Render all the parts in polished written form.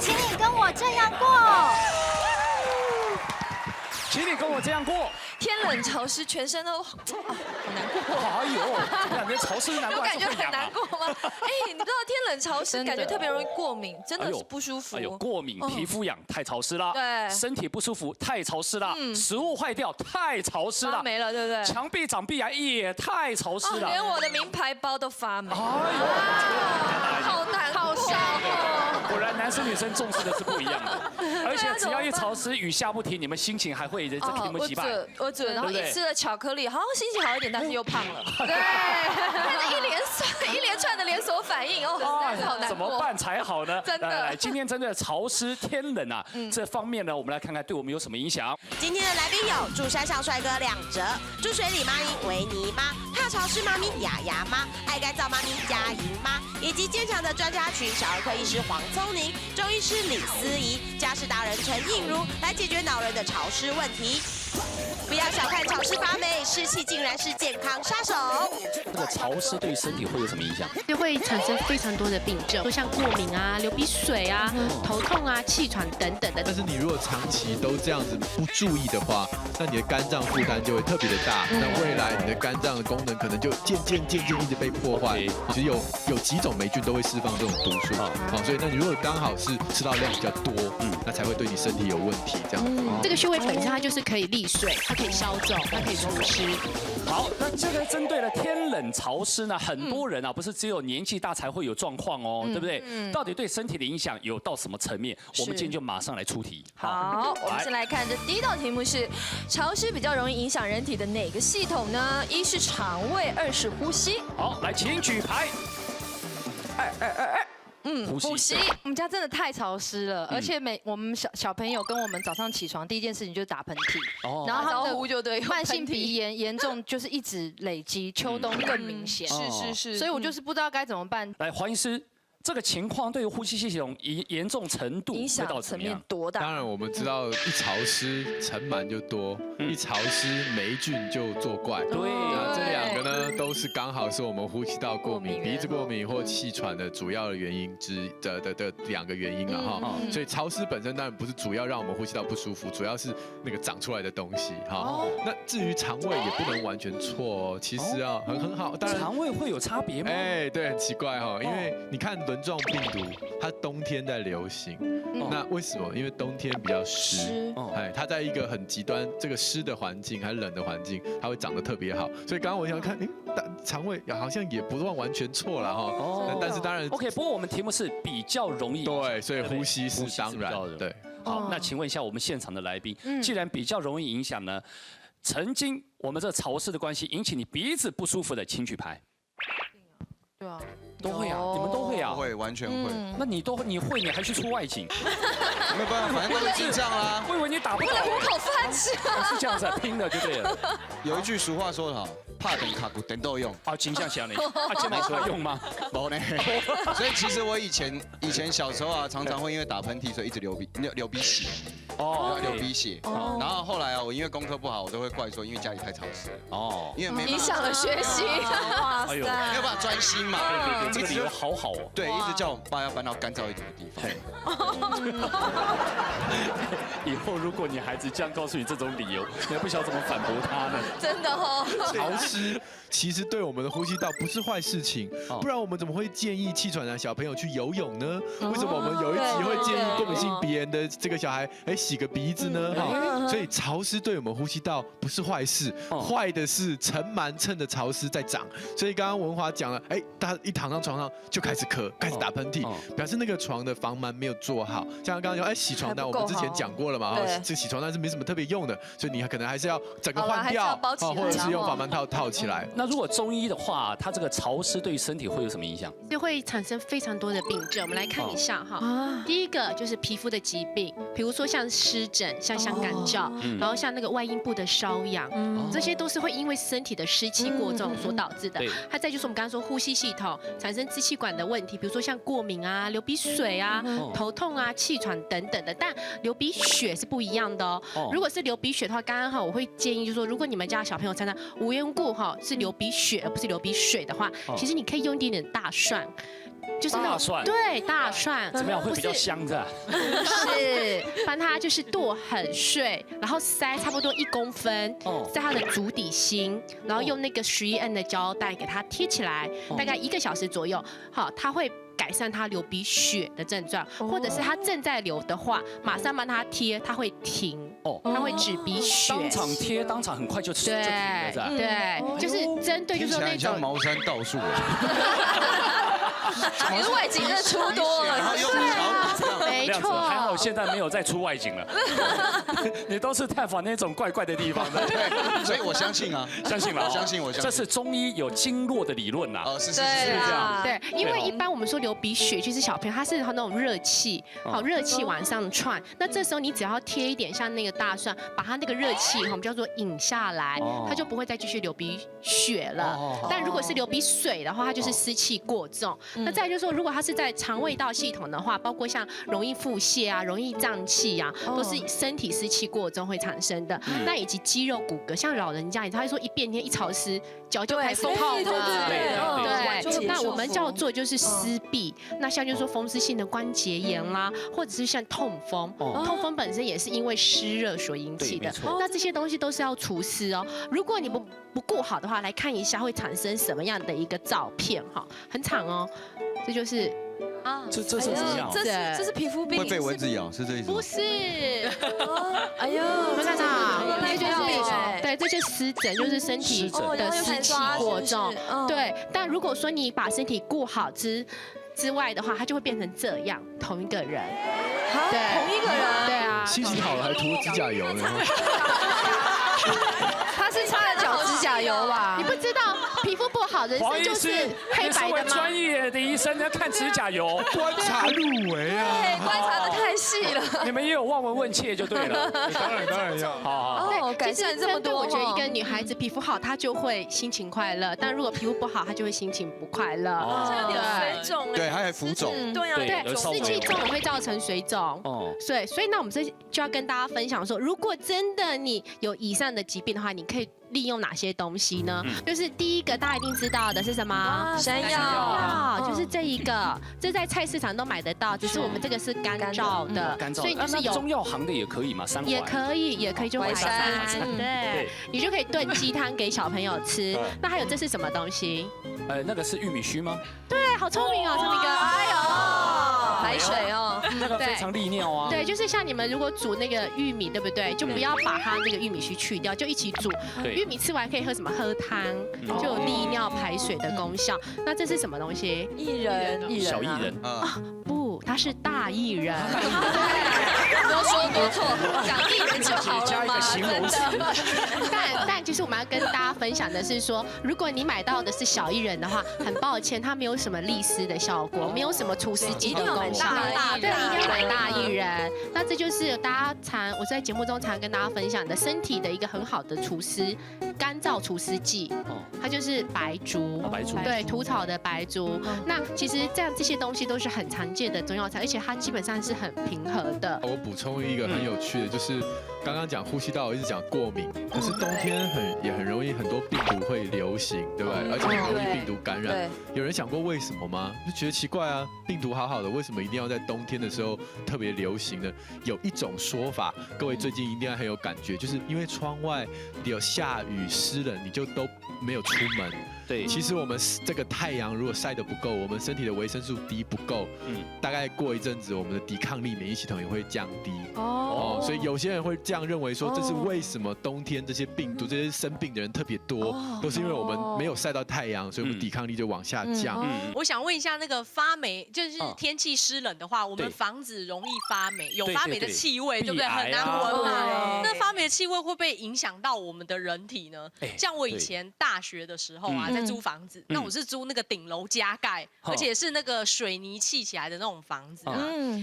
请你跟我这样过。请你跟我这样过。天冷潮湿，全身都好难过。哎呦，感觉潮湿难过，有感觉很难过吗？哎，你不知道天冷潮湿，感觉特别容易过敏，真的是不舒服。哎呦，过敏、皮肤痒，太潮湿了。对，身体不舒服，太潮湿了。食物坏掉，太潮湿了。没了，对不对？墙壁、长壁啊，也太潮湿了。连我的名牌包都发霉。哎呦，好难，好伤哦。果然男生女生重视的是不一样的，而且只要一潮湿，雨下不停，你们心情还会这停不起吧？我准，然后一吃了巧克力，好像心情好一点，但是又胖了。对，但是一连串的连锁反应，哦，实在是好难过。怎么办才好呢？真的，来，今天针对潮湿、天冷啊这方面呢，我们来看看对我们有什么影响。今天的来宾有住山上帅哥2折，住水里妈咪维尼妈，怕潮湿妈咪雅雅妈，爱干燥妈咪佳莹妈，以及坚强的专家群小儿科医师黄聪宁、中医师李思怡、家事达人陈映如，来解决恼人的潮湿问题。不要小看潮湿发霉，湿气竟然是健康杀手。这个潮湿对身体会有什么影响？就会产生非常多的病症，就像过敏啊、流鼻水啊、头痛啊、气喘等等的。但是你如果长期都这样子不注意的话，那你的肝脏负担就会特别的大。那未来你的肝脏的功能可能就渐渐一直被破坏。其实有几种霉菌都会释放这种毒素啊，所以那你如果刚好是吃到量比较多，那才会对你身体有问题这样。这个穴位本身它就是可以利水，它可以消肿，它可以除湿。好，那这个针对了天冷潮湿呢，很多人啊不是只有年纪大才会有状况哦，对不对？到底对身体的影响有到什么层面？我们今天就马上来出题。好，我们先来看这第一道题目是：潮湿比较容易影响人体的哪个系统呢？一是肠胃，二是呼吸。好，来，请举牌。呼吸。我们家真的太潮湿了，而且我们小朋友跟我们早上起床第一件事情就是打喷嚏，然后他们的慢性鼻炎严重，就是一直累积，秋冬更明显。是，所以我就是不知道该怎么办。来，黄医师。这个情况对于呼吸系统严重程度影响层面多大？当然，我们知道一潮湿尘螨就多，一潮湿霉菌就作怪。对，那这2个呢，都是刚好是我们呼吸道过敏、鼻子过敏或气喘的主要的原因的2个原因了哈。所以潮湿本身当然不是主要让我们呼吸道不舒服，主要是那个长出来的东西哈。那至于肠胃也不能完全错哦，其实啊很好，当然肠胃会有差别吗？哎，对，很奇怪哈，因为你看轮状病毒，它冬天在流行，那为什么？因为冬天比较湿，哎，它在一个很极端这个湿的环境还是冷的环境，它会长得特别好。所以刚刚我想看，肠胃好像也不算完全错了哈。但是当然 ，OK， 不过我们题目是比较容易，对，所以呼吸是当然对。好，那请问一下我们现场的来宾，既然比较容易影响呢，曾经我们这潮湿的关系引起你鼻子不舒服的，请举牌。对啊。都会啊，你们都会啊？会，完全会。那你会，你还去出外景？没有办法，反正都是进账啦。我以为你打不到。为了糊口饭吃啊。是这样子，拼了就对了。有一句俗话说得好，怕等卡骨等都用。啊，倾向想你，肩膀会用吗？没呢。所以其实我以前小时候啊，常常会因为打喷嚏，所以一直流鼻血。流鼻血。然后后来啊，我因为功课不好，我都会怪说，因为家里太潮湿。因为没影响了学习。哇塞，没有办法专心嘛。这个理由好好哦。对，一直叫我爸要搬到干燥一点的地方。以后如果你孩子这样告诉你这种理由，你还不晓得怎么反驳他呢？真的哦。潮湿其实对我们的呼吸道不是坏事情，不然我们怎么会建议气喘的小朋友去游泳呢？为什么我们有一集会建议过敏性鼻炎的这个小孩洗个鼻子呢？所以潮湿对我们呼吸道不是坏事，坏的是尘螨趁着潮湿在长。所以刚刚文华讲了，他一躺上床上就开始咳，开始打喷嚏，表示那个床的防螨没有做好。像刚刚说，洗床单我们之前讲过了嘛，这洗床单是没什么特别用的，所以你可能还是要整个换掉，或者是用防螨套套起来。那如果中医的话，它这个潮湿对于身体会有什么影响？就会产生非常多的病症。我们来看一下哈，第一个就是皮肤的疾病，比如说像湿疹、像香港脚，然后像那个外阴部的瘙痒，这些都是会因为身体的湿气过重所导致的。它再就是我们刚刚说呼吸系统产生支气管的问题，比如说像过敏啊、流鼻水啊、头痛啊、气喘等等的。但流鼻血是不一样的哦。如果是流鼻血的话，刚刚我会建议就是说，如果你们家小朋友常常无缘无故是流鼻血而不是流鼻水的话，其实你可以用一点点大蒜。就是那种对大蒜，怎么样会比较香的？是帮他就是剁很碎，然后塞差不多1公分在他的足底心，然后用那个11N 的胶带给他贴起来，大概1个小时左右，好，他会改善他流鼻血的症状，或者是他正在流的话，马上帮他贴，他会停，他会止鼻血。当场贴，当场很快就停了，对，就是针对就是那种像茅山道术。你是外景真的出多了，然后用脚没错，还好现在没有再出外景了，你都是探访那种怪怪的地方的，对，所以我相信啊，相信了，我相信，这是中医有经络的理论呐，是这样，对，因为一般我们说流鼻血，其实小朋友他是那种热气，好热气往上窜，那这时候你只要贴一点像那个大蒜，把他那个热气我们叫做引下来，他就不会再继续流鼻血了。但如果是流鼻水的话，它就是湿气过重。那再就是说，如果它是在肠胃道系统的话，包括像容易腹泻啊、容易胀气啊，都是身体湿气过重会产生的。那以及肌肉骨骼，像老人家，他会说一变天一潮湿，脚就开始痛了。对，那我们叫做就是湿痹。那像就是说风湿性的关节炎啦，或者是像痛风，痛风本身也是因为湿热所引起的。那这些东西都是要除湿哦。如果你不顾好的话，来看一下会产生什么样的一个照片哈，很长哦。这就是这是怎么样？这是皮肤病，会被蚊子咬，是这意思吗？不是，哎呦，我们看到，这就是对，这就是湿疹，就是身体的湿气过重。对，但如果说你把身体顾好之外的话，它就会变成这样，同一个人。对，同一个人。对啊。心情好了还涂指甲油呢。他是擦了脚指甲油吧？你不知道皮肤不好，人生就是黑白的吗？专业的医生要看指甲油，观察入微啊！对，观察的太细了。你们也有望闻问切就对了。当然要。好，改善这么多。我觉得一个女孩子皮肤好，她就会心情快乐；但如果皮肤不好，她就会心情不快乐。好像有点水肿。对，还有浮肿。对，湿气重会造成水肿。所以那我们这就要跟大家分享说，如果真的你有以上的疾病的话，你可以利用哪些东西呢？就是第一个大家一定知道的是什么？山药，就是这一个，这在菜市场都买得到，只是我们这个是干燥的，所以就是有中药行的也可以嘛，山也可以就淮山，对，你就可以炖鸡汤给小朋友吃。那还有这是什么东西？那个是玉米须吗？对，好聪明哦，聪明哥。哎呦，海水哦，那个非常利尿啊。对，就是像你们如果煮那个玉米，对不对？就不要把它那个玉米须去掉，就一起煮。玉米吃完可以喝什么？喝汤，就有利尿排水的功效。那这是什么东西？薏仁，小薏仁啊，不，它是大薏仁。多说多错，讲薏仁就好了嘛。真的。但其实我们要跟大家分享的是说，如果你买到的是小薏仁的话，很抱歉，它没有什么利湿的效果，没有什么除湿机的功效。对，一定要买大薏仁。那这就是大家我在节目中常跟大家分享的身体的一个很好的除湿、干燥除湿剂。它就是白术，对，土草的白术。那其实这些东西都是很常见的中药材，而且它基本上是很平和的。我补充一个很有趣的，就是刚刚讲呼吸道，我一直讲过敏，可是冬天也很容易很多病毒会流行，对不对？而且很容易病毒感染。有人想过为什么吗？就觉得奇怪啊，病毒好好的，为什么一定要在冬天的时候特别流行呢？有一种说法，各位最近一定要很有感觉，就是因为窗外有下雨湿冷，你就都没有出门。对，其实我们这个太阳如果晒得不够，我们身体的维生素 D 不够，大概过一阵子，我们的抵抗力、免疫系统也会降低。所以有些人会这样认为说，这是为什么冬天这些病毒、这些生病的人特别多，都是因为我们没有晒到太阳，所以我们抵抗力就往下降。我想问一下，那个发霉，就是天气湿冷的话，我们防止容易发霉，有发霉的气味，对不对？很难闻嘛。那发霉的气味会不会影响到我们的人体呢？像我以前大学的时候啊，在租房子，那我是租那个顶楼加盖，而且是那个水泥砌起来的那种房子。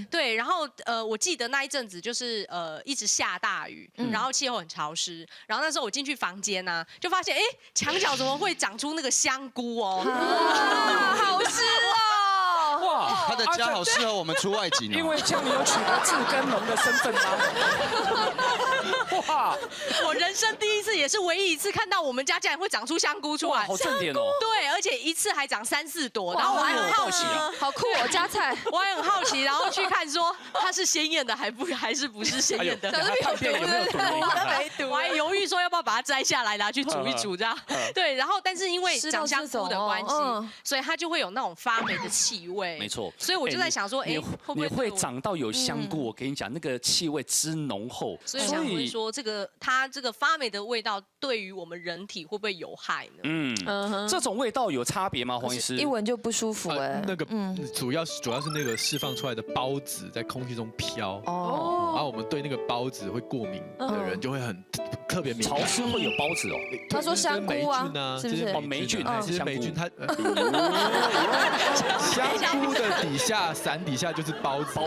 对，然后我记得那一阵子就是一直下大雨，然后气候很潮湿，然后那时候我进去房间呢，就发现墙角怎么会长出那个香菇哦，好湿哦！哇，哇，他的家好适合我们出外景哦。因为这样你有取得自耕农的身份吗？哇！我人生第一次，也是唯一一次看到我们家竟然会长出香菇出来，好正点哦。对，而且一次还长3、4朵，然后我还很好奇啊，好酷哦，加菜，我还很好奇，然后去看说它是鲜艳的还是不是鲜艳的，看片有没有毒？我还犹豫说要不要把它摘下来拿去煮一煮这样。对，然后但是因为长香菇的关系，所以它就会有那种发霉的气味。没错，所以我就在想说，哎，你会长到有香菇，我跟你讲，那个气味之浓厚。所以想问说，它这个发霉的味道对于我们人体会不会有害呢？这种味道有差别吗，黄医师？一闻就不舒服哎。那个主要是那个释放出来的孢子在空气中飘，然后我们对那个孢子会过敏的人就会很特别敏感。潮湿会有孢子哦。他说香菇啊，是不是？霉菌，其实霉菌它香菇的底下伞底下就是孢子。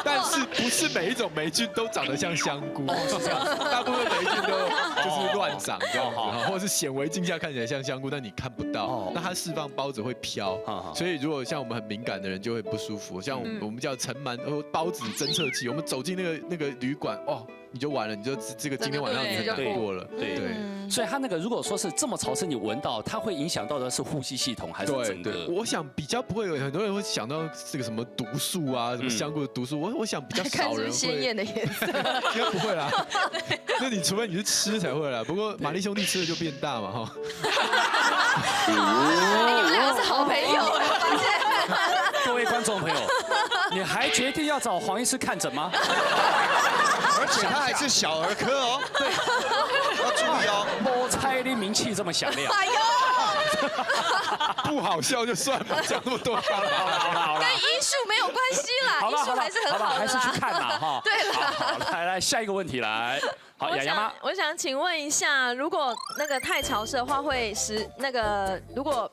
但是不是每一种霉菌都长得像香菇？是这样，大部分霉菌就是乱长这样子，或者是显微镜下看起来像香菇，但你看不到。那它释放孢子会飘，所以如果像我们很敏感的人就会不舒服。像我们叫尘螨孢子侦测器，我们走进那个旅馆哦。你就完了，你就这个今天晚上你就难过了。对，所以它那个如果说是这么潮湿，你闻到，它会影响到的是呼吸系统还是整个？我想比较不会有很多人会想到这个什么毒素啊，什么香菇的毒素。我想比较少人会。鲜艳的颜色，应该不会啦。那你除非你是吃才会啦。不过玛丽兄弟吃了就变大嘛哈。你们两个是好朋友哎，我发现。各位观众朋友，你还决定要找黄医师看诊吗？而且他还是小儿科哦，对，要注意哦。摸猜的名气这么响亮，哎呦，不好笑就算了，讲那么多，好了，跟医术没有关系啦，医术还是很好的，还是去看啦哈。对了，好，来下一个问题来。好，雅雅妈，我想请问一下，如果那个太潮湿的话，如果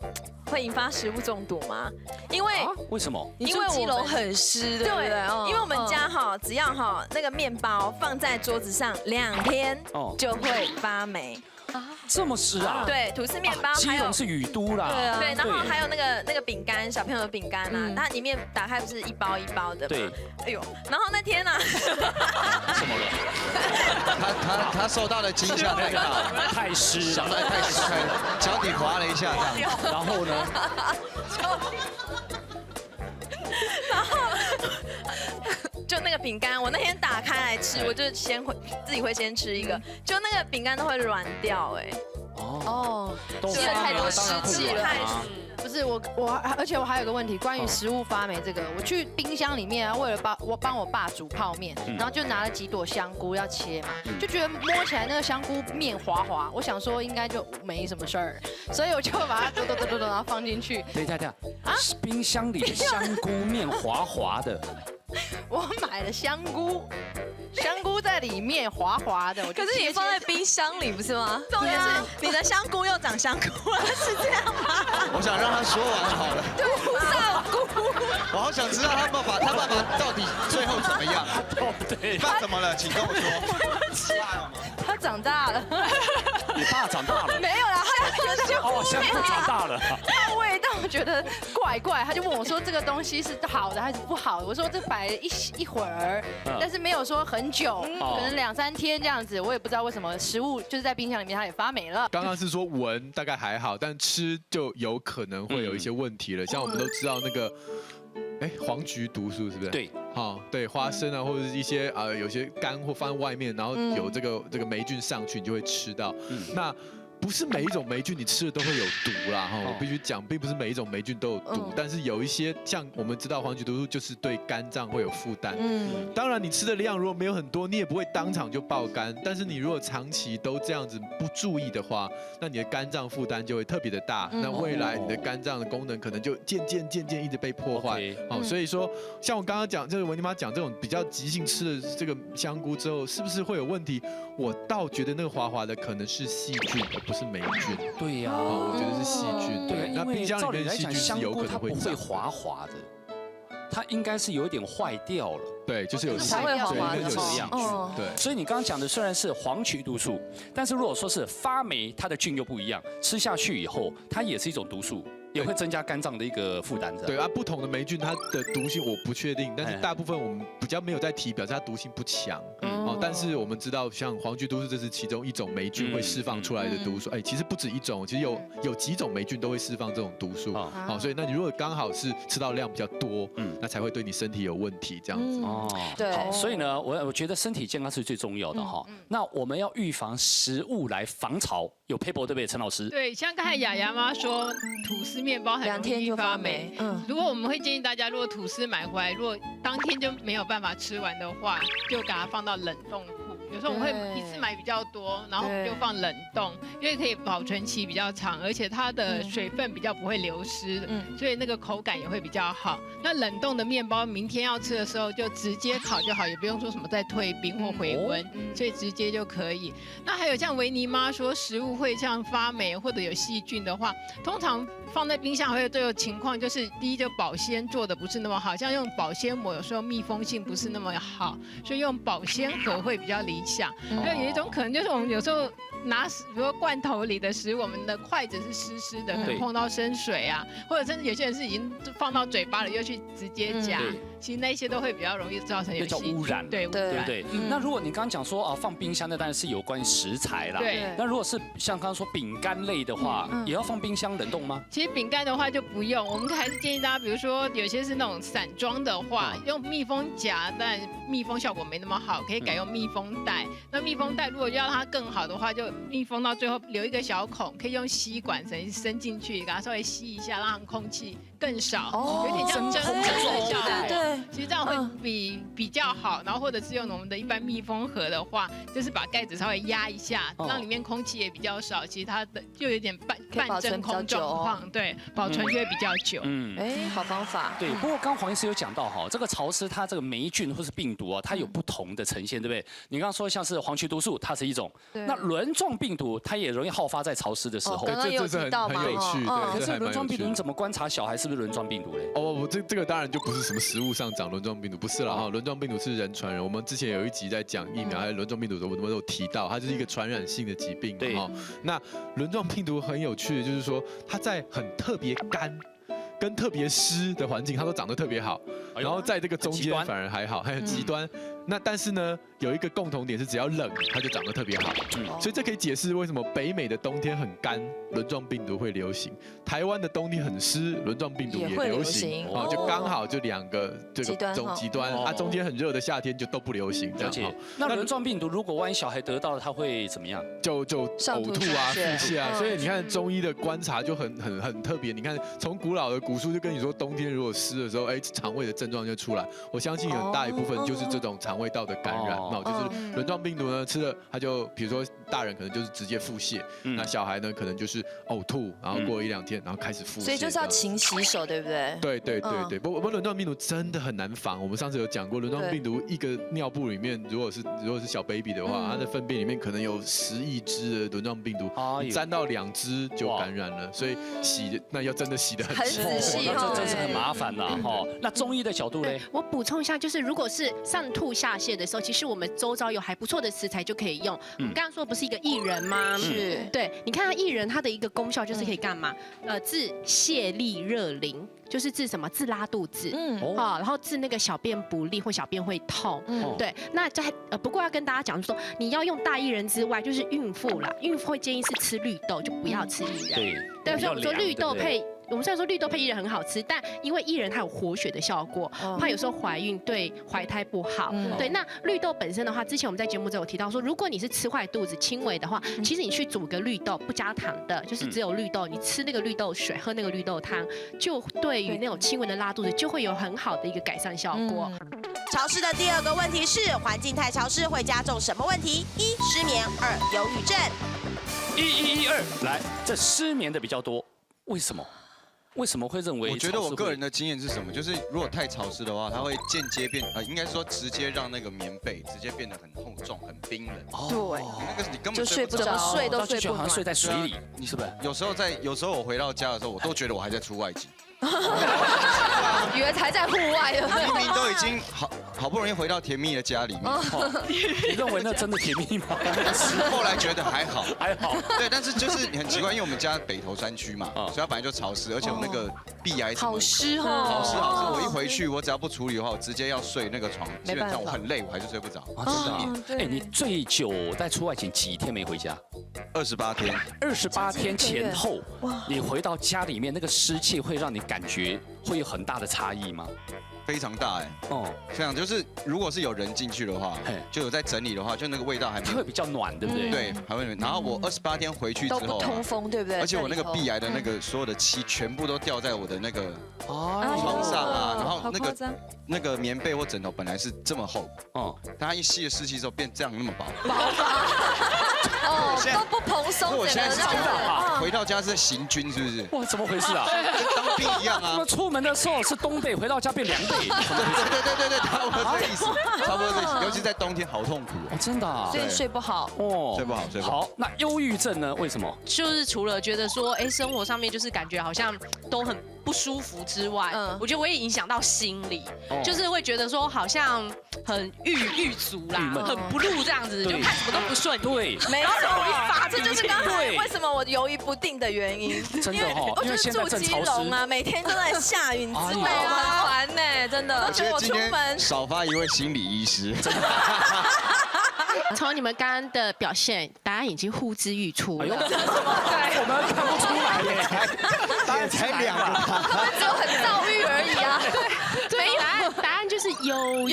会引发食物中毒吗？因为为什么？因为基隆很湿，对不对？因为我们家只要那个面包放在桌子上2天，就会发霉。这么湿啊？对，吐司面包，基隆是雨都啦。对，然后还有那个饼干，小朋友的饼干啊，它里面打开不是一包一包的吗？对。哎呦，然后那天呢？怎么了？他受到的惊吓太大，太湿，太湿，脚底滑了一下这样。然后呢？然后就那个饼干，我那天打开来吃，我就自己会先吃一个，就那个饼干都会软掉，哎。吸了太多湿气了。不是我，而且我还有个问题，关于食物发霉这个，我去冰箱里面啊，为了帮我爸煮泡面，然后就拿了几朵香菇要切嘛，就觉得摸起来那个香菇面滑滑，我想说应该就没什么事儿，所以我就把它剁，然后放进去。等一下，冰箱里的香菇面滑滑的。我买了香菇在里面滑滑的，可是你放在冰箱里不是吗？重点是你的香菇又长香菇了，是这样吗？我想让他说完好了。土少菇，我好想知道他爸爸到底最后怎么样。对，爸怎么了？请跟我说。他长大了。你爸长大了？没有啦，他香菇长大了。它味道我觉得怪，他就问我说这个东西是好的还是不好的？我说这摆了一会儿，但是没有说很久，可能2、3天这样子，我也不知道为什么食物就是在冰箱里面它也发霉了。刚刚是说闻大概还好，但吃就有可能会有一些问题了。像我们都知道那个，黄菊毒素是不是？对，对，花生啊，或者是一些有些干或放在外面，然后有这个霉菌上去，你就会吃到。那不是每一种霉菌你吃的都会有毒啦，我必须讲，并不是每一种霉菌都有毒，但是有一些像我们知道黄菊毒素就是对肝脏会有负担。当然你吃的量如果没有很多，你也不会当场就爆肝，但是你如果长期都这样子不注意的话，那你的肝脏负担就会特别的大，那未来你的肝脏的功能可能就渐渐一直被破坏。所以说像我刚刚讲，就是维尼妈讲这种比较急性吃的这个香菇之后，是不是会有问题？我倒觉得那个滑滑的可能是细菌，不是霉菌。对呀，我觉得是细菌。对，那冰箱里面细菌是有可能会滑滑的，它应该是有一点坏掉了。对，就是有才会滑滑的样子。对，所以你刚刚讲的虽然是黄曲毒素，但是如果说是发霉，它的菌又不一样，吃下去以后，它也是一种毒素。也会增加肝脏的一个负担。对啊，不同的霉菌它的毒性我不确定，但是大部分我们比较没有在提，表示它毒性不强。哦，但是我们知道，像黄曲毒素这是其中一种霉菌会释放出来的毒素。其实不止一种，其实有几种霉菌都会释放这种毒素。好，所以那你如果刚好是吃到量比较多，那才会对你身体有问题这样子。哦，对。所以呢，我觉得身体健康是最重要的哈。那我们要预防食物来防潮，有 paper 对不对，陈老师？对，像刚才雅雅妈说，吐司面包很容易发霉。如果我们会建议大家，如果吐司买回来，如果当天就没有办法吃完的话，就给它放到冷冻库。有时候我们会一次买比较多，然后我们就放冷冻，因为可以保存期比较长，而且它的水分比较不会流失，所以那个口感也会比较好。那冷冻的面包，明天要吃的时候就直接烤就好，也不用说什么再退冰或回温，所以直接就可以。那还有像维尼妈说，食物会像发霉或者有细菌的话，通常放在冰箱会有这个情况，就是第一就保鲜做的不是那么好，像用保鲜膜有时候密封性不是那么好，所以用保鲜盒会比较理想。那有一种可能就是我们有时候拿比如说罐头里的食物，我们的筷子是湿湿的，可能碰到生水啊，或者甚至有些人是已经放到嘴巴里又去直接夹，其实那些都会比较容易造成有叫污染，对不对？那如果你刚刚讲说放冰箱，那当然是有关于食材啦。对。那如果是像刚刚说饼干类的话，也要放冰箱冷冻吗？其实饼干的话就不用，我们还是建议大家，比如说有些是那种散装的话，用密封夹，但密封效果没那么好，可以改用密封袋。那密封袋如果要让它更好的话，就密封到最后留一个小孔，可以用吸管伸进去，给它稍微吸一下，让空气更少，有点像真空的效果。对，其实这样会比较好。然后或者是用我们的一般密封盒的话，就是把盖子稍微压一下，让里面空气也比较少，其实它的就有点半真空状况，对，保存就会比较久。好方法。对，不过刚黄医师有讲到哈，这个潮湿它这个霉菌或是病毒啊，它有不同的呈现，对不对？你刚刚说像是黄曲毒素，它是一种，那轮状病毒它也容易好发在潮湿的时候。刚刚有提到嘛，很有趣。可是轮状病毒你怎么观察小孩是不是轮状病毒嘞？这个当然就不是什么食物上长轮状病毒，不是了哈。轮状病毒是人传人，我们之前有一集在讲疫苗还有轮状病毒的时候，我们有提到，它就是一个传染性的疾病。对。那轮状病毒很有趣的就是说，它在很特别干跟特别湿的环境，它都长得特别好，然后在这个中间反而还好，还有极端。那但是呢，有一个共同点是，只要冷，它就长得特别好。所以这可以解释为什么北美的冬天很干，轮状病毒会流行；台湾的冬天很湿，轮状病毒也流行。就刚好就两个这个极端啊，中间很热的夏天就都不流行这样。那轮状病毒如果万一小孩得到了，他会怎么样？就呕吐啊、腹泻啊。所以你看中医的观察就很特别。你看从古老的古书就跟你说，冬天如果湿的时候，肠胃的症状就出来。我相信很大一部分就是这种肠胃道的感染。就是轮状病毒呢，吃了它就比如说大人可能就是直接腹泻，那小孩呢可能就是呕吐，然后过1-2天，然后开始腹泻。所以就是要勤洗手，对不对？对。不过轮状病毒真的很难防。我们上次有讲过，轮状病毒一个尿布里面，如果是小 baby 的话，它的粪便里面可能有10亿只的轮状病毒，沾到2只就感染了。所以那要真的洗得很仔细，这真是很麻烦啦哈。那中医的角度呢？我补充一下，就是如果是上吐下泻的时候，其实我们周遭有还不错的食材就可以用。我们刚刚说不是一个薏仁吗？是。对，你看它薏仁，它的一个功效就是可以干嘛？治泻痢热淋。就是治什么？治拉肚子，然后治那个小便不利或小便会痛，对。那不过要跟大家讲说，你要用大薏仁之外，就是孕妇啦，孕妇会建议是吃绿豆，就不要吃薏仁。对，所以我们说绿豆配。我们虽然说绿豆配薏仁很好吃，但因为薏仁它有活血的效果，怕有时候怀孕对怀胎不好。对，那绿豆本身的话，之前我们在节目中有提到说，如果你是吃坏肚子轻微的话，其实你去煮个绿豆不加糖的，就是只有绿豆，你吃那个绿豆水，喝那个绿豆汤，就对于那种轻微的拉肚子就会有很好的一个改善效果。潮湿的第2个问题是，环境太潮湿会加重什么问题？1. 失眠，2. 忧郁症。1112，来，这失眠的比较多，为什么？为什么会认为？我觉得我个人的经验是什么？就是如果太潮湿的话，它会间接应该说直接让那个棉被直接变得很厚重、很冰冷。对，那个你根本就睡不着，睡都睡不好像睡在水里，你是不是？有时候我回到家的时候，我都觉得我还在出外景。以为还在户外的，明明都已已经好不容易回到甜蜜的家里面，你认为那真的甜蜜吗？后来觉得还好，还好。对，但是就是很奇怪，因为我们家北投山区嘛，所以它本来就潮湿，而且有那个壁癌好湿哦，好湿。我一回去，我只要不处理的话，我直接要睡那个床，基本上我很累，我还是睡不着。真的。哎，你最久在出外勤几天没回家？28天。28天前后，你回到家里面，那个湿气会让你感觉会有很大的差异吗？非常大哎，非常就是如果是有人进去的话，就有在整理的话，就那个味道还会比较暖，对不对？对，还会。然后我28天回去之后都不通风，对不对？而且我那个壁癌的那个所有的漆全部都掉在我的那个床上啊，然后那个棉被或枕头本来是这么厚，但它一吸了湿气之后变这样那么薄。都不蓬松。我现在是真的回到家是在行军，是不是？哇，怎么回事啊？跟当兵一样啊！我出门的时候是冬被，回到家变凉被。对，差不多这意思，差不多这意思。尤其在冬天，好痛苦哦，真的啊。所以睡不好睡不好。好，那忧郁症呢？为什么？就是除了觉得说，生活上面就是感觉好像都很不舒服之外，我觉得我也影响到心理，就是会觉得说好像很郁卒啦，很不入这样子，就看什么都不顺。对，没错，这就是刚才为什么我犹豫不定的原因。真的哈，我就是住基隆啊，每天都在下雨，你知道吗？很烦呢，真的。我觉得我出门少发一位心理医师。从你们刚刚的表现，答案已经呼之欲出了。我们看不出来耶，答案才2个，他们只有很躁郁而已啊。对，答案就是忧郁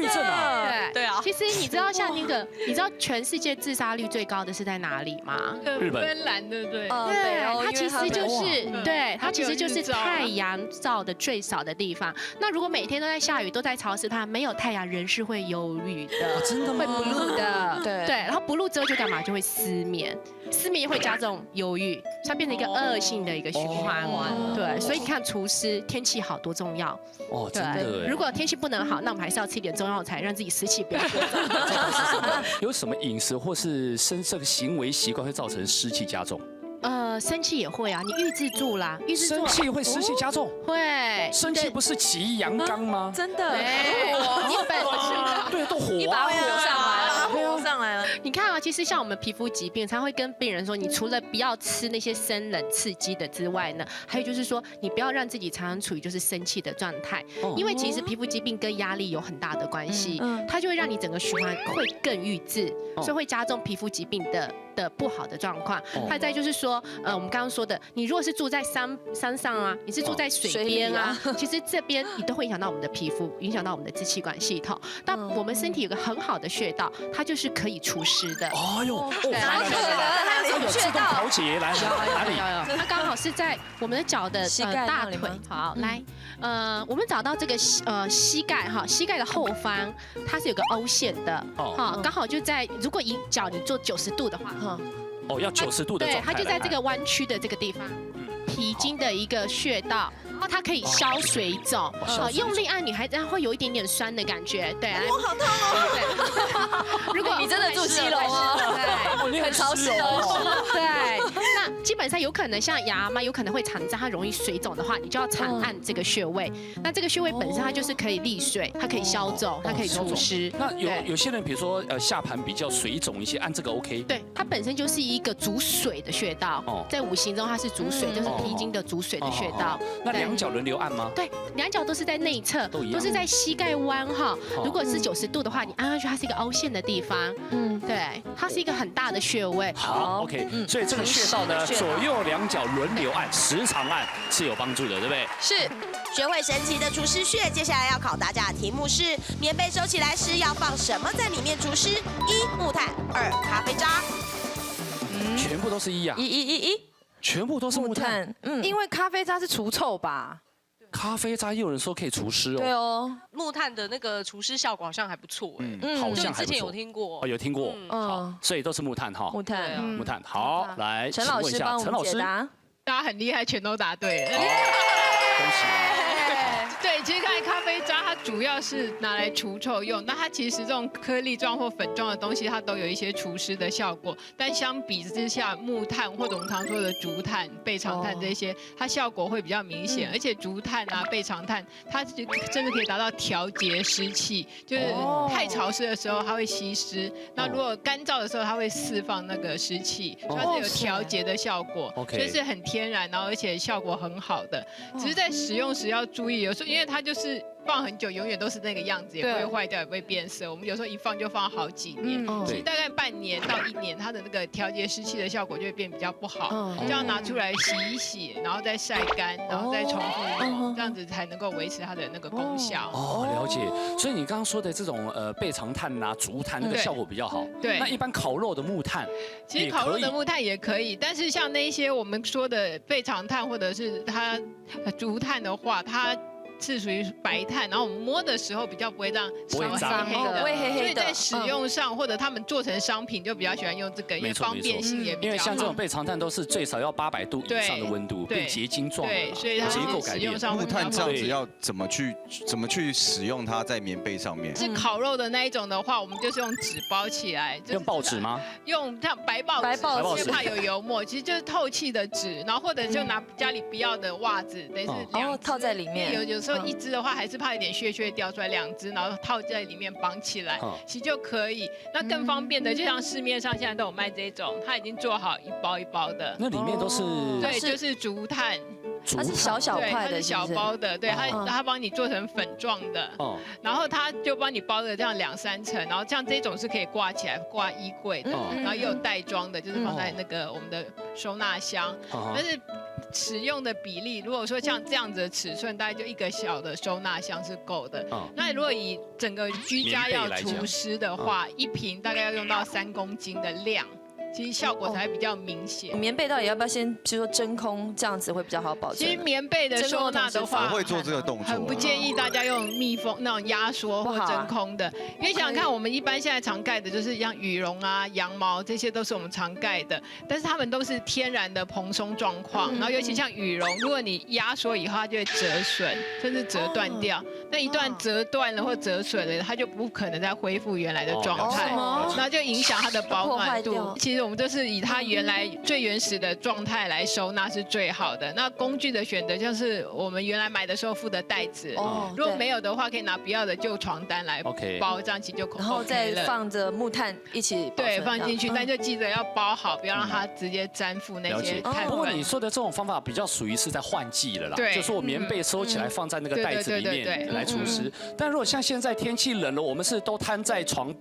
症啊。对啊。其实你知道像那个，你知道全世界自杀率最高的是在哪里吗？日本、芬兰，对不对？对，它其实就是太阳照的最少的地方。那如果每天都在下雨，都在潮湿，它没有太阳，人是会忧郁的，真的吗？会不露的。对，然后不露之后就干嘛？就会失眠，失眠会加重忧郁，它变成一个恶性的一个循环。对，所以你看厨师天气好多重要。真的。如果天气不能好，那我们还是要吃一点中药材，让自己湿气不要过重。有什么饮食或是这个行为习惯会造成湿气加重？生气也会啊，你抑制住啦，生气会湿气加重？会。生气不是起阳刚吗？真的。对，都火。一把火上来了，火上来了。你看啊，其实像我们皮肤疾病，常会跟病人说，你除了不要吃那些生冷刺激的之外呢，还有就是说，你不要让自己常常处于就是生气的状态，因为其实皮肤疾病跟压力有很大的关系，它就会让你整个循环会更郁滞，所以会加重皮肤疾病的不好的状况。还再就是说，我们刚刚说的，你如果是住在山上啊，你是住在水边啊，其实这边你都会影响到我们的皮肤，影响到我们的支气管系统。但我们身体有个很好的穴道，它就是可以除湿的。哎呦，哪里有自动调节？来，哪里？它刚好是在我们的脚的大腿。好，来，我们找到这个膝盖哈，膝盖的后方它是有个凹陷的，刚好就在如果脚你做90度的话，要90度的状态。对，它就在这个弯曲的这个地方，脾经的一个穴道。它可以消水肿，用力按女孩子会有一点点酸的感觉，对。我好痛哦！如果你真的住基隆哦，对，很潮湿哦。对，那基本上有可能像牙嘛，有可能会残障，它容易水肿的话，你就要常按这个穴位。那这个穴位本身它就是可以利水，它可以消肿，它可以除湿。那有些人比如说下盘比较水肿一些，按这个 OK？对，它本身就是一个主水的穴道，在五行中它是主水，就是脾经的主水的穴道。那两脚轮流按吗？对，两脚都是在内侧，都是在膝盖弯哈。如果是90度的话，你按上去它是一个凹陷的地方。对，它是一个很大的穴位。好 ，OK。所以这个穴道呢，左右两脚轮流按，时常按是有帮助的，对不对？是。学会神奇的除湿穴，接下来要考大家的题目是：棉被收起来时要放什么在里面除湿？1. 木炭，2. 咖啡渣。全部都是1啊。1。全部都是木炭，因为咖啡渣是除臭吧？咖啡渣也有人说可以除湿哦。对哦，木炭的那个除湿效果好像还不错好像之前有听过。有听过。好，所以都是木炭哈。木炭。好，来，陈老师帮我们解答。大家很厉害，全都答对了。恭喜！对，其实刚才咖啡灰渣它主要是拿来除臭用，那它其实这种颗粒状或粉状的东西，它都有一些除湿的效果。但相比之下，木炭或者我们常说的竹炭、倍长炭这些，它效果会比较明显。而且竹炭啊、倍长炭，它甚至可以达到调节湿气，就是太潮湿的时候它会吸湿，那如果干燥的时候它会释放那个湿气，所以它是有调节的效果，所以是很天然，然后而且效果很好的。只是在使用时要注意，有时候因为它就是放很久，永远都是那个样子，也不会坏掉，也不会变色。我们有时候一放就放好几年，其实大概半年到1年，它的那个调节湿气的效果就会变比较不好。就要拿出来洗一洗，然后再晒干，然后再重复用，这样子才能够维持它的那个功效。了解。所以你刚刚说的这种倍长炭啊、竹炭那个效果比较好。对。那一般烤肉的木炭，其实烤肉的木炭也可以，但是像那一些我们说的倍长炭或者是它竹炭的话，它是属于白炭，然后我们摸的时候比较不会让烧黑黑的，不会黑黑的。所以在使用上或者他们做成商品就比较喜欢用这个，因为方便性也比较好。因为像这种倍长炭都是最少要800度以上的温度，变结晶状的，所以它结构改变。木炭这样子要怎么去使用它在棉被上面？是烤肉的那一种的话，我们就是用纸包起来。用报纸吗？用像白报纸，因为怕有油墨，其实就是透气的纸，然后或者就拿家里不要的袜子，等于是2套在里面。有时候1只的话，还是怕有点屑掉出来，2只，然后套在里面绑起来，其实就可以。那更方便的，就像市面上现在都有卖这种，它已经做好一包一包的。那里面都是对，就是竹炭。它是小块的，它是小包的，对，它帮你做成粉状的，然后它就帮你包的这样2、3层，然后像这种是可以挂起来挂衣柜的，然后也有袋装的，就是放在那个我们的收纳箱，但是使用的比例，如果说像这样子的尺寸，大概就1个小的收纳箱是够的。那如果以整个居家要除湿的话，1瓶大概要用到3公斤的量。其实效果才比较明显。棉被到底要不要先，比如说真空，这样子会比较好保存？其实棉被的收纳的话，会做这个动作，很不建议大家用密封那种压缩或真空的，因为想想看，我们一般现在常盖的就是像羽绒啊、羊毛，这些都是我们常盖的，但是它们都是天然的蓬松状况，然后尤其像羽绒，如果你压缩以后，它就会折损，甚至折断掉。那一段折断了或折损了，它就不可能再恢复原来的状态，然后就影响它的保暖度。其实我们就是以它原来最原始的状态来收纳是最好的。那工具的选择就是我们原来买的时候附的袋子，如果没有的话，可以拿不要的旧床单来包，这样其实就 OK 了。然后再放着木炭一起对放进去，但就记得要包好，不要让它直接粘附那些碳粉。不过你说的这种方法比较属于是在换季了啦，就说我棉被收起来放在那个袋子里面来除湿。但如果像现在天气冷了，我们是都摊在床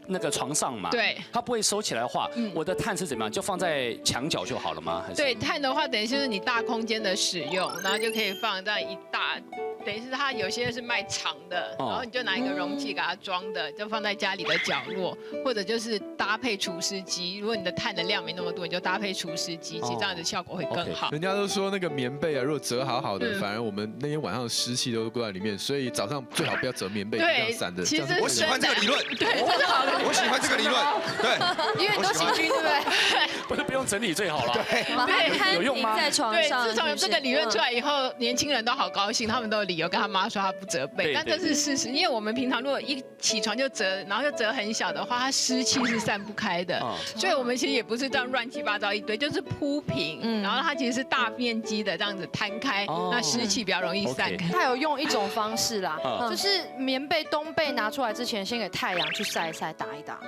上嘛，对，它不会收起来的话，我的炭是怎么样？就放在墙角就好了吗？对，炭的话等于就是你大空间的使用，然后就可以放在一大。等于是它有些是卖长的，然后你就拿一个容器给它装的，就放在家里的角落，或者就是搭配除湿机。如果你的碳的量没那么多，你就搭配除湿机，其实这样的效果会更好。人家都说那个棉被啊，如果折好的，反而我们那天晚上的湿气都挂在里面，所以早上最好不要折棉被，这样散的。其实我喜欢这个理论，对，这是好的。我喜欢这个理论，对，因为你都细菌，对不对？不是不用整理最好了。对，把它摊平在床上。对，自从有这个理论出来以后，年轻人都好高兴，他们都有理由跟他妈说他不折被，但这是事实，因为我们平常如果一起床就折，然后又折很小的话，它湿气是散不开的，所以我们其实也不是这样乱七八糟一堆，就是铺平，然后它其实是大面积的这样子摊开，那湿气比较容易散开。它有用一种方式啦，就是棉被冬被拿出来之前，先给太阳去晒一晒、打一打，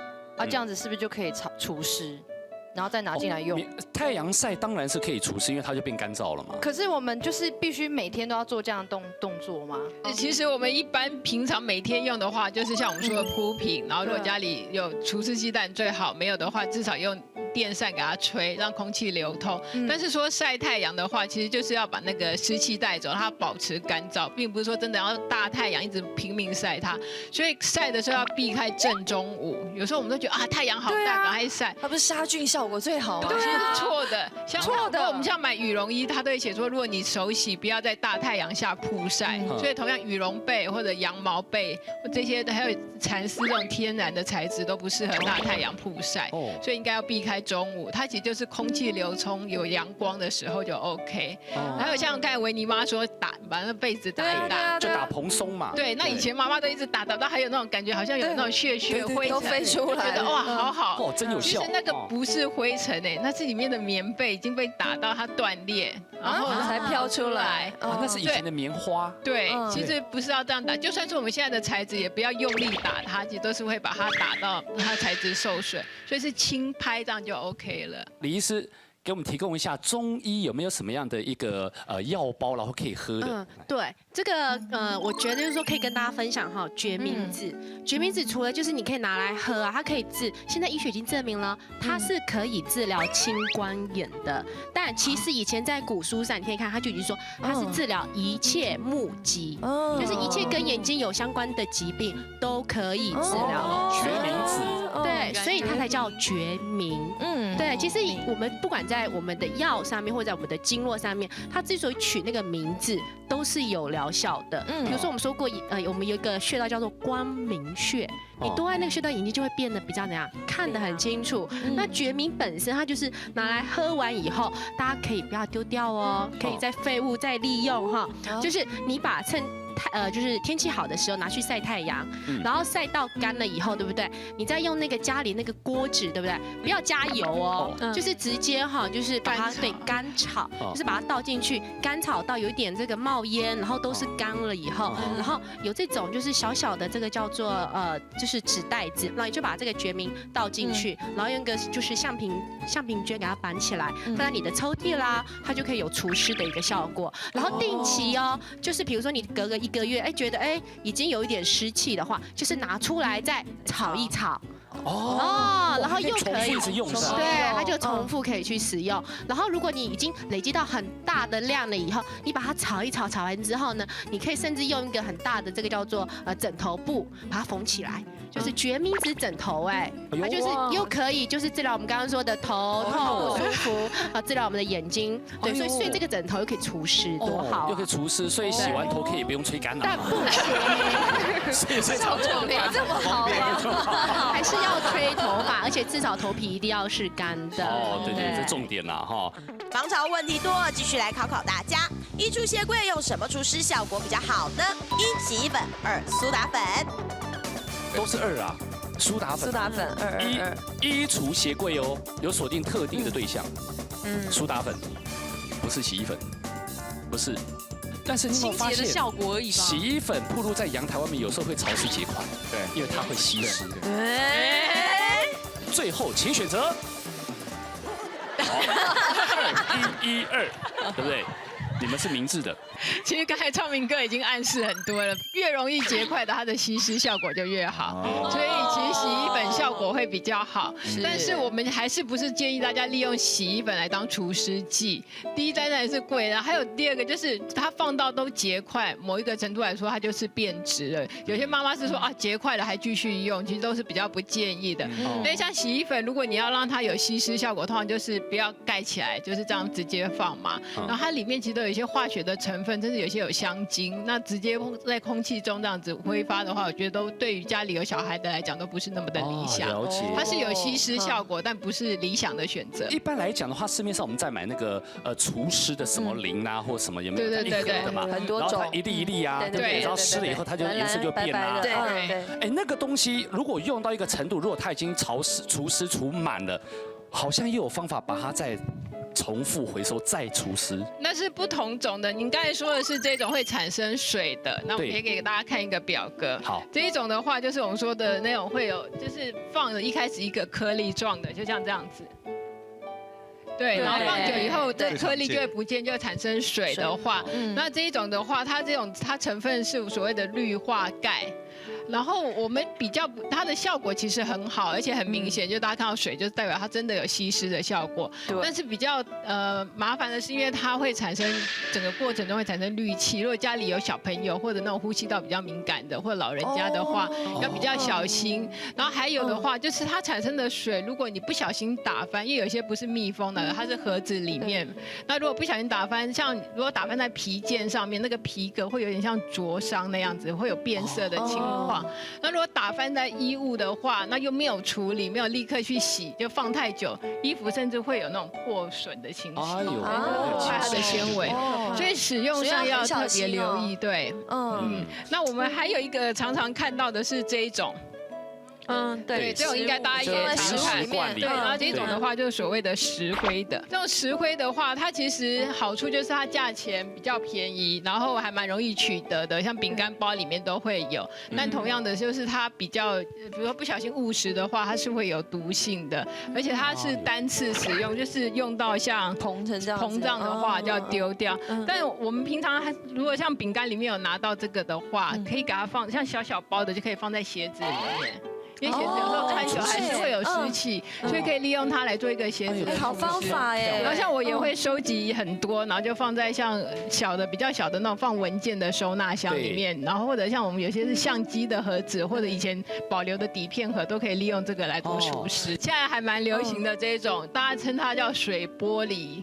这样子是不是就可以除湿？然后再拿进来用。太阳晒当然是可以除湿，因为它就变干燥了嘛。可是我们就是必须每天都要做这样的动作吗？其实我们一般平常每天用的话，就是像我们说的铺平，然后如果家里有除湿机蛋最好，没有的话至少用电扇给它吹，让空气流通。但是说晒太阳的话，其实就是要把那个湿气带走，它保持干燥，并不是说真的要大太阳一直拼命晒它。所以晒的时候要避开正中午。有时候我们都觉得太阳好大，赶快晒。它不是杀菌效果最好吗？对，是错的。错的。我们像买羽绒衣，它都会写说，如果你手洗，不要在大太阳下曝晒。所以同样羽绒被或者羊毛被这些，还有蚕丝这种天然的材质都不适合大太阳曝晒，所以应该要避开中午，它其实就是空气流通、有阳光的时候就 OK。还有像刚才维尼妈说把那被子打一打，就打蓬松嘛。对，那以前妈妈都一直打到还有那种感觉，好像有那种屑灰尘都飞出来，觉得哇好好，哦真有效。其实那个不是灰尘哎，那是里面的棉被已经被打到它断裂，然后才飘出来。那是以前的棉花。对，其实不是要这样打，就算是我们现在的材质，也不要用力打它，其实都是会把它打到它材质受损，所以是轻拍这样就 OK 了。李医师给我们提供一下中医有没有什么样的一个药包，然后可以喝的？对，这个我觉得就是说可以跟大家分享哈，决明子。决明子除了就是你可以拿来喝啊，它可以现在医学已经证明了，它是可以治疗青光眼的。但其实以前在古书上你可以看，它就已经说它是治疗一切目疾，就是一切跟眼睛有相关的疾病都可以治疗。决明子。对，所以它才叫决明。对，其实我们不管在我们的药上面，或者在我们的经络上面，它之所以取那个名字，都是有疗效的。比如说我们说过，我们有一个穴道叫做光明穴，你多按那个穴道，眼睛就会变得比较怎样，看得很清楚。那决明本身它就是拿来喝完以后，大家可以不要丢掉哦，可以在废物再利用哈。就是你把就是天气好的时候拿去晒太阳，然后晒到干了以后，对不对？你再用那个家里那个锅子，对不对？不要加油哦，就是直接哈，就是把它干炒，就是把它倒进去，干炒到有一点这个冒烟，然后都是干了以后，然后有这种就是小小的这个叫做就是纸袋子，然后你就把这个决明倒进去，然后用个就是橡皮圈给它绑起来，放在你的抽屉啦，它就可以有除湿的一个效果。然后定期哦，就是比如说你隔个1个月，觉得已经有一点湿气的话，就是拿出来再炒一炒。然后又可以用上，对，它就重复可以去使用。然后如果你已经累积到很大的量了以后，你把它炒一炒，炒完之后呢，你可以甚至用一个很大的这个叫做枕头布把它缝起来，就是决明子枕头它就是又可以就是治疗我们刚刚说的头痛不舒服治疗我们的眼睛。对，所以睡这个枕头又可以除湿，多好！又可以除湿，所以洗完头可以不用吹干了。但不行，所以超重没这么好吗？还是要吹头发，而且至少头皮一定要是干的。对，这重点啦哈。防潮问题多，继续来考大家：一出鞋柜用什么除湿效果比较好呢？1洗衣粉，2苏打粉。都是2啊，苏打粉1除鞋柜哦，有锁定特定的对象。苏打粉不是洗衣粉，不是。但是你有没有发现，清洁的效果而已吧？洗衣粉暴露在阳台外面，有时候会潮湿结块，对，因为它会吸湿。最后，请选择。112，对不对？你们是明智的。其实刚才昌明哥已经暗示很多了，越容易结块的，它的吸湿效果就越好。所以其实洗衣粉效果会比较好，但是我们还是不是建议大家利用洗衣粉来当除湿剂？第一当然是贵，然后还有第二个就是它放到都结块，某一个程度来说它就是变质了。有些妈妈是说结块了还继续用，其实都是比较不建议的。因为像洗衣粉，如果你要让它有吸湿效果，通常就是不要盖起来，就是这样直接放嘛。然后它里面其实都有一些化学的成分。甚至有些有香精，那直接在空气中这样子挥发的话，我觉得都对于家里有小孩的来讲都不是那么的理想。了解，它是有吸湿效果，但不是理想的选择。一般来讲的话，市面上我们在买那个除湿的什么灵啊，或什么有没有？对的嘛，很多种，然后它一粒一粒啊，对不对？然后湿了以后，它就颜色就变啦。对。那个东西如果用到一个程度，如果它已经除湿除满了，好像又有方法把它再重复回收再除湿，那是不同种的。您刚才说的是这种会产生水的，那我可以给大家看一个表格。好，这一种的话就是我们说的那种会有，就是放了一开始一个颗粒状的，就像这样子。对，然后放久以后，这颗粒就会不见，就会产生水的话，那这一种的话，它成分是所谓的氯化钙。然后我们比较它的效果其实很好，而且很明显，就大家看到水，就代表它真的有吸湿的效果。但是比较麻烦的是，因为它会产生整个过程中会产生氯气。如果家里有小朋友或者那种呼吸道比较敏感的，或者老人家的话，要比较小心。然后还有的话，就是它产生的水，如果你不小心打翻，因为有些不是密封的，它是盒子里面。那如果不小心打翻，如果打翻在皮件上面，那个皮革会有点像灼伤那样子，会有变色的情况。况。那如果打翻在衣物的话，那又没有处理，没有立刻去洗，就放太久，衣服甚至会有那种破损的情形，破坏它的纤维。所以使用上要特别留意。对，那我们还有一个常常看到的是这一种。对，这种应该大家也常看。对，然后这种的话就是所谓的石灰的。这种石灰的话，它其实好处就是它价钱比较便宜，然后还蛮容易取得的，像饼干包里面都会有。但同样的就是它比较，比如说不小心误食的话，它是会有毒性的，而且它是单次使用，就是用到像膨胀的话就要丢掉。但我们平常如果像饼干里面有拿到这个的话，可以给它放像小小包的，就可以放在鞋子里面。因为鞋子有时候穿久还是会有湿气，所以可以利用它来做一个鞋子的好方法耶。然后像我也会收集很多，然后就放在像比较小的那种放文件的收纳箱里面，然后或者像我们有些是相机的盒子，或者以前保留的底片盒，都可以利用这个来做除湿。现在还蛮流行的这种，大家称它叫水玻璃。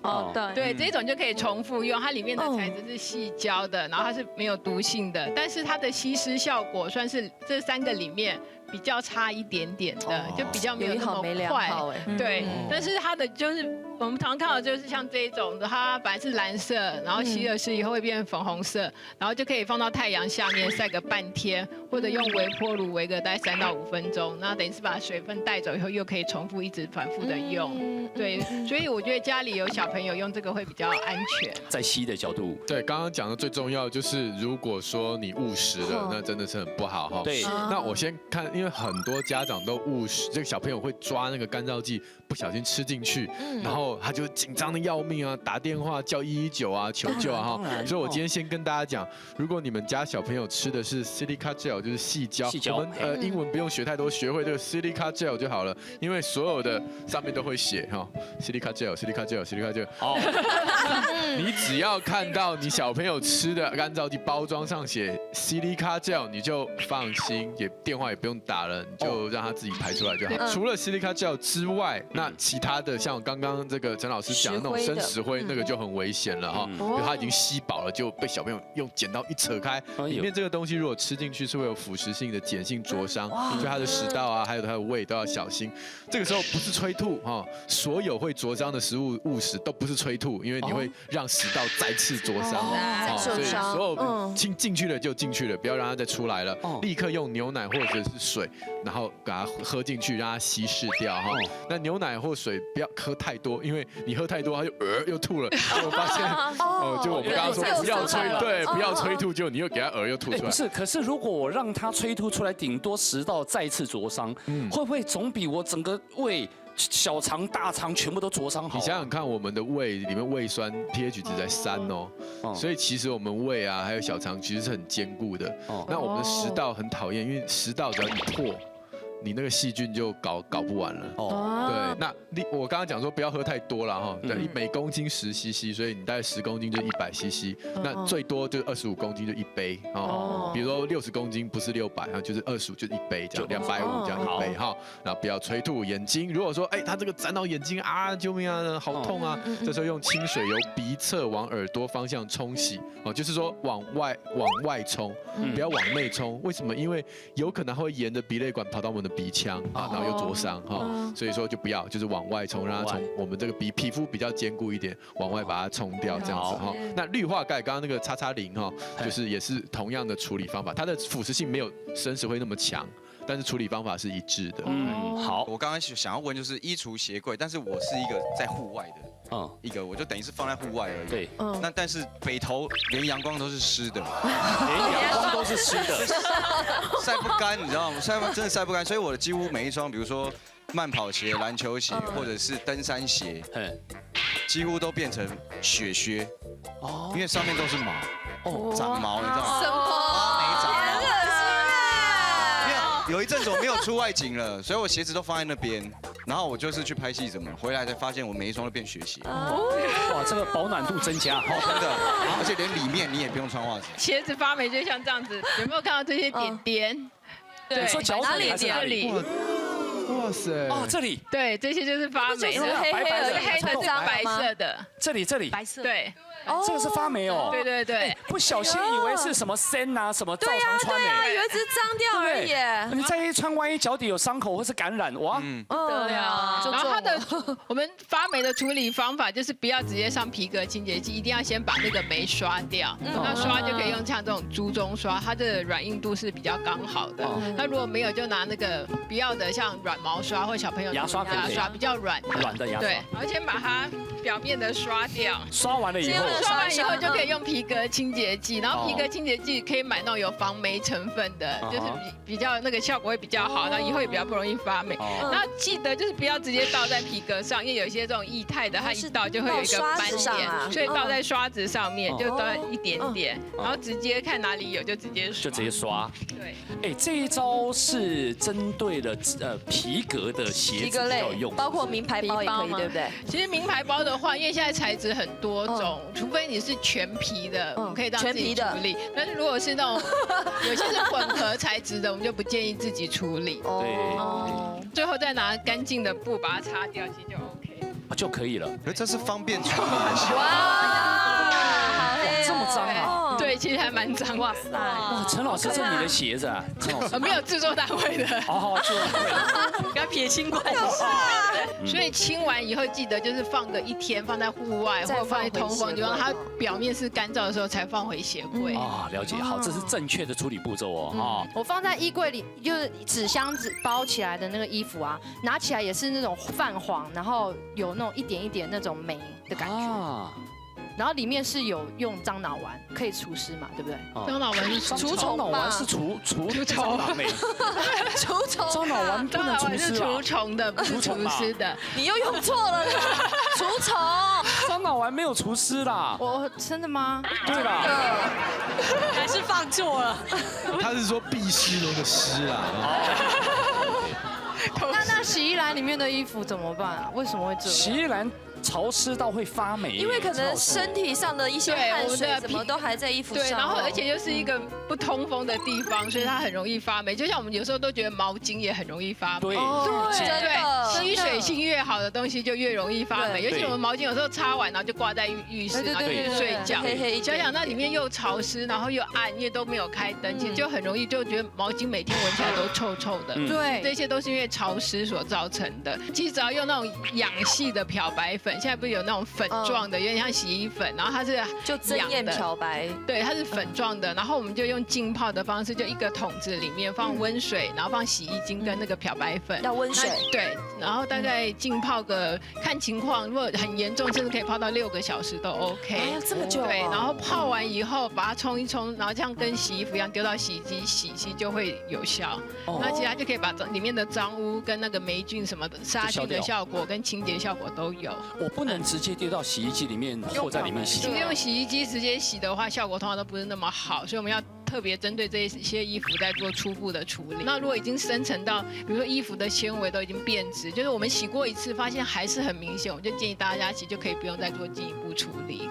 对，这种就可以重复用，它里面的材质是矽胶的，然后它是没有毒性的，但是它的吸湿效果算是这3个里面比较差一点点的，就比较没有那么快。对，但是它的就是我们常看到就是像这一种的，它本来是蓝色，然后吸了湿以后会变粉红色，然后就可以放到太阳下面晒个半天，或者用微波炉微个大概3到5分钟，那等于是把水分带走以后，又可以重复一直反复的用。对，所以我觉得家里有小朋友用这个会比较安全。在吸的角度，对，刚刚讲的最重要就是，如果说你误食了，那真的是很不好哈。对，那我先看，因为很多家长都误食，这个小朋友会抓那个干燥剂，不小心吃进去，然后他就紧张的要命啊，打电话叫119啊，求救啊哈。所以我今天先跟大家讲，如果你们家小朋友吃的是 silica gel， 就是矽胶，我们英文不用学太多，学会这个 silica gel 就好了，因为所有的上面都会写哈 ，silica gel，silica gel，silica gel。哦，你只要看到你小朋友吃的干燥剂包装上写 silica gel， 你就放心，电话也不用打了，你就让他自己排出来就好。除了 silica gel 之外，那其他的像刚刚这个陈老师讲的那种生石灰，那个就很危险了哈，因为它已经吸饱了，就被小朋友用剪刀一扯开，里面这个东西如果吃进去是会有腐蚀性的碱性灼伤，所以它的食道啊，还有它的胃都要小心。这个时候不是催吐哈，所有会灼伤的食物误食都不是催吐，因为你会让食道再次灼伤，所以所有进去了就进去了，不要让它再出来了，立刻用牛奶或者是水，然后给它喝进去，让它稀释掉哈。那牛奶或水不要喝太多，因为你喝太多，它就又吐了。我发现就我们刚刚说不要催，对，不要催吐，就你又给它又吐出来。不是，可是如果我让它催吐出来，顶多食道再次灼伤，会不会总比我整个胃、小肠、大肠全部都灼伤好？你想想看，我们的胃里面胃酸 pH 值在3哦，所以其实我们胃啊还有小肠其实是很坚固的。那我们的食道很讨厌，因为食道只要一破，你那个细菌就搞不完了。对，那我刚刚讲说不要喝太多了哈，对，每公斤10 cc， 所以你大概10公斤就100 cc， 那最多就25公斤就1杯哦。比如说60公斤不是600，就是25就是1杯这样，250这样1杯哈。然后不要催吐眼睛，如果说他这个沾到眼睛啊，救命啊，好痛啊，这时候用清水由鼻侧往耳朵方向冲洗哦，就是说往外冲，不要往内冲。为什么？因为有可能会沿着鼻泪管跑到我们的鼻腔啊，然后又灼伤哈，所以说就不要，就是往外冲，让它从我们这个皮肤比较坚固一点，往外把它冲掉这样子哈。那氯化钙刚刚那个XX0哈，就是也是同样的处理方法，它的腐蚀性没有生石灰那么强，但是处理方法是一致的。好，我刚刚想要问就是衣橱鞋柜，但是我是一个在户外的。一个我就等于是放在户外而已。对，但是北投连阳光都是湿的，连阳光都是湿的，晒不干，你知道吗？真的晒不干，所以我的几乎每一双，比如说慢跑鞋、篮球鞋或者是登山鞋，几乎都变成雪靴，因为上面都是毛，长毛，你知道吗？什么？没长毛。很恶心啊！有一阵子我没有出外景了，所以我鞋子都放在那边。然后我就是去拍戏什么，回来才发现我每一双都变雪鞋。哇，这个保暖度增加，真的，而且连里面你也不用穿袜子。鞋子发霉就像这样子，有没有看到这些点点？对，说脚趾还是哪里？哇塞！哦，这里对，这些就是发霉的，黑黑的黑的是白色的，这里白色。对。这个是发霉哦。对对对，不小心以为是什么参啊，什么照常穿呢？以为只是脏掉而已。你再一穿，万一脚底有伤口或是感染，哇！对啊。然后我们发霉的处理方法就是不要直接上皮革清洁剂，一定要先把那个霉刷掉。那刷就可以用像这种猪鬃刷，它的软硬度是比较刚好的。那如果没有，就拿那个不要的，像软毛刷或小朋友牙刷比较软的牙刷。对，然后先把它表面的刷掉。刷完了以后。刷完以后就可以用皮革清洁剂，然后皮革清洁剂可以买那种有防霉成分的，就是比较那个效果会比较好，那以后也比较不容易发霉。那记得就是不要直接倒在皮革上，因为有些这种液态的，它一倒就会有一个斑点，所以倒在刷子上面就倒一点点，然后直接看哪里有就直接刷。对，哎，这一招是针对了皮革的鞋子比较用，包括名牌包也可以，对不对？其实名牌包的话，因为现在材质很多种，除非你是全皮的，我们可以让自己处理。但是如果是那种有些是混合材质的，我们就不建议自己处理。对，最后再拿干净的布把它擦掉，其实就 OK 就可以了。可这是方便处理还是？哇，这么脏啊！对，其实还蛮脏。哇塞！哇，陈老师，这是你的鞋子啊？陈老师没有制作单位的。哦，制作单位的，不要撇清关系。所以清完以后，记得就是放个1天，放在户外或者放在通风地方，它表面是干燥的时候才放回鞋柜。啊，了解。好，这是正确的处理步骤哦。我放在衣柜里，就是纸箱子包起来的那个衣服啊，拿起来也是那种泛黄，然后有那种一点一点那种霉的感觉。然后里面是有用樟脑丸，可以除湿嘛，对不对？樟脑丸是除虫吧？樟脑丸是除虫，除虫。樟脑丸不能除湿啊。是除虫的，不是除湿的。你又用错了，除虫。樟脑丸没有除湿啦。我真的吗？对啦。还是放错了。他是说避湿那个湿啦。那洗衣篮里面的衣服怎么办啊？为什么会这样？洗衣篮潮湿到会发霉，因为可能身体上的一些汗水什么都还在衣服上。对，然后而且又是一个不通风的地方，所以它很容易发霉。就像我们有时候都觉得毛巾也很容易发霉。对，真的，吸水性越好的东西就越容易发霉。尤其我们毛巾有时候擦完然后就挂在浴室，然后就睡觉。想想那里面又潮湿，然后又暗，因为都没有开灯，其实就很容易就觉得毛巾每天闻起来都臭臭的。对，这些都是因为潮湿所造成的。其实只要用那种氧系的漂白粉。现在不是有那种粉状的，有点像洗衣粉，然后它是就增艳漂白，对，它是粉状的，然后我们就用浸泡的方式，就一个桶子里面放温水，然后放洗衣精跟那个漂白粉，要温水，对，然后大概浸泡个看情况，如果很严重，甚至可以泡到6个小时都 OK。这么久？对，然后泡完以后把它冲一冲，然后这样跟洗衣服一样丢到洗衣机洗，其实就会有效。那其他就可以把里面的脏污跟那个霉菌什么的杀菌的效果跟清洁效果都有。我不能直接丢到洗衣机里面或在里面洗。用洗衣机直接洗的话，效果通常都不是那么好，所以我们要特别针对这些衣服在做初步的处理。那如果已经深层到，比如说衣服的纤维都已经变质，就是我们洗过一次发现还是很明显，我们就建议大家其实就可以不用再做进一步处理。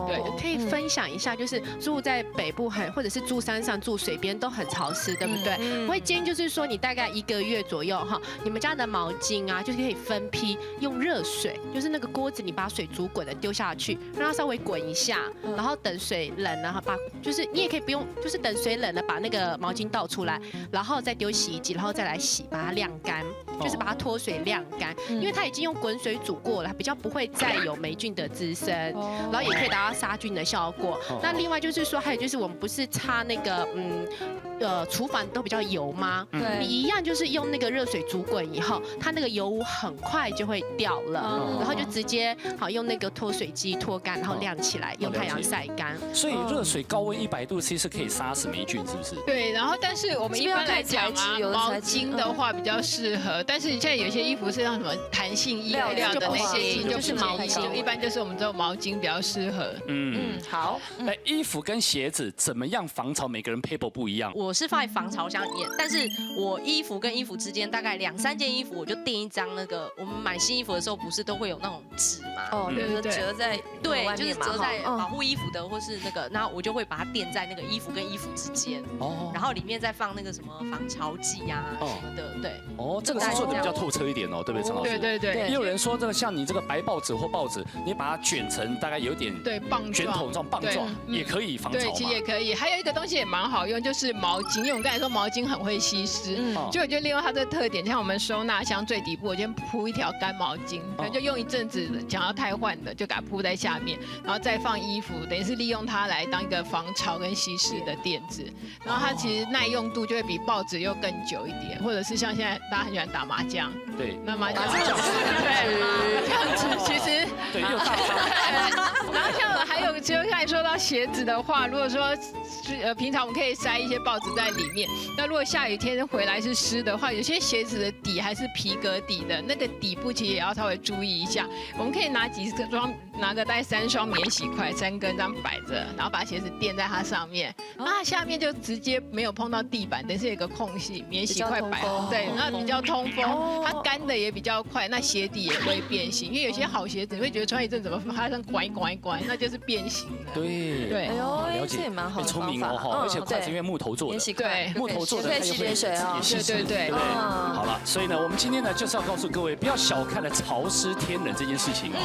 对，可以分享一下，就是住在北部或者是住山上、住水边都很潮湿，对不对？我会建议就是说，你大概1个月左右哈，你们家的毛巾啊，就是可以分批用热水，就是那个锅子你把水煮滚的丢下去，让它稍微滚一下，然后等水冷了，就是你也可以不用，就是等水冷了把那个毛巾倒出来，然后再丢洗衣机，然后再来洗，把它晾干，就是把它脱水晾干，因为它已经用滚水煮过了，比较不会再有霉菌的滋生，然后也可以达到杀菌的效果。那另外就是说，还有就是我们不是擦那个厨房都比较油吗？你一样就是用那个热水煮滚以后，它那个油污很快就会掉了，然后就直接用那个脱水机脱干，然后晾起来，用太阳晒干。所以热水高温100度 C 是可以杀死霉菌，是不是？对，然后但是我们一般来讲啊，毛巾的话比较适合，但是现在有些衣服是像什么弹性衣料的那些，就是毛巾，一般就是我们这种毛巾比较适合。好。那衣服跟鞋子怎么样防潮？每个人 paper 不一样。我是放在防潮箱里面，但是我衣服跟衣服之间大概2、3件衣服，我就垫一张那个我们买新衣服的时候不是都会有那种纸吗？哦，对，折在对，就是折在保护衣服的或是那个，然后我就会把它垫在那个衣服跟衣服之间，然后里面再放那个什么防潮剂啊什么的，对。这个是做的比较透彻一点哦，对不对，陈老师？对。也有人说这个像你这个白报纸或报纸，你把它卷成大概有点卷筒状、棒状，也可以防潮嘛。对，其实也可以。还有一个东西也蛮好用，就是毛巾，因为我们刚才说毛巾很会吸湿，就我就利用它这个特点，像我们收纳箱最底部，我先铺一条干毛巾，可能就用一阵子，想要汰换的就给它铺在下面，然后再放衣服，等于是利用它来当一个防潮跟吸湿的垫子。然后它其实耐用度就会比报纸又更久一点，或者是像现在大家很喜欢打麻将，对，那麻将对，这样子其实对又大方。然后像还有就刚才说到鞋子的话，如果说平常我们可以塞一些报纸在里面，那如果下雨天回来是湿的话，有些鞋子的底还是皮革底的，那个底部其实也要稍微注意一下。我们可以拿个大概3双免洗块，3根这样摆着，然后把鞋子垫在它上面，那它下面就直接没有碰到地板，等于是有一个空隙，免洗块摆，对，那比较通风，它干的也比较快，那鞋底也不会变形，因为有些好鞋子你会觉得穿一阵怎么发生拐，那就是变形了。对，哎呦，了解，这也蛮好的聪明哦，而且筷子因为木头做的，对，木头做的它可以吸水哦，对。好了，所以呢，我们今天呢就是要告诉各位，不要小看了潮湿天冷这件事情哦。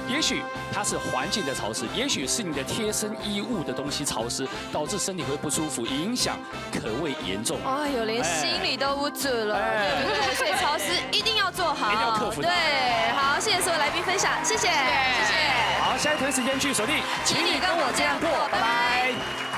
也许它是环境的潮湿，也许是你的贴身衣物的东西潮湿，导致身体会不舒服，影响可谓严重。哎呦，连心里都不准了，对不对？所以潮湿一定要做好，一定要克服。对，好，谢谢所有来宾分享，谢谢。好，下一段时间继续锁定，请你跟我这样过，拜拜。